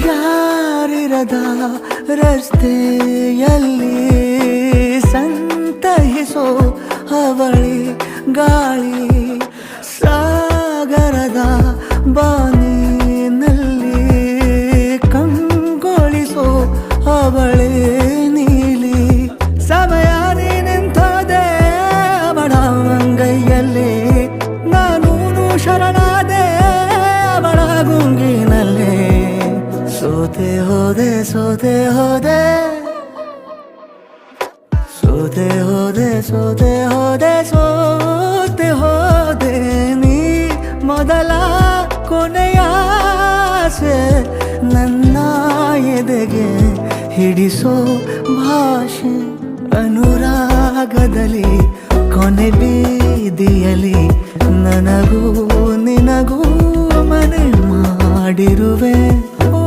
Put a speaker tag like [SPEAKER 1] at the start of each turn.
[SPEAKER 1] ಯಾರಿರದ ರಸ್ತೆಯಲ್ಲಿ ಸಂತಹಿಸೋ ಅವಳಿ ಗಾಳಿ ಸಾಗರದ ಬಾನಿನಲ್ಲಿ ಕಂಗೊಳಿಸೋ ಅವಳೆ ನೀಲಿ ಸಮಯ ನಿಂತದೆ ಅವಳ ಅಂಗೈಯಲ್ಲಿ ನಾನು ಶರಣಾದೆ ಅವಳ ಗುಂಗಿನಲ್ಲಿ ಸೋತೆ ಹೋದೆ ಸೋತೆ ಹೋದೆ ಸೋತೆ ಹೋದೆ ಸೋತೆ ಹೋದೆ ಸೋತೆ ಹೋದೆ ನೀ ಮೊದಲ ಕೊನೆಯ ಆಸೆ ನನ್ನ ಎದೆಗೆ ಹಿಡಿಸೋ ಭಾಷೆ ಅನುರಾಗದಲ್ಲಿ ಕೊನೆ ಬೀದಿಯಲ್ಲಿ ನನಗೂ ನಿನಗೂ ಮನೆ ಮಾಡಿರುವೆ.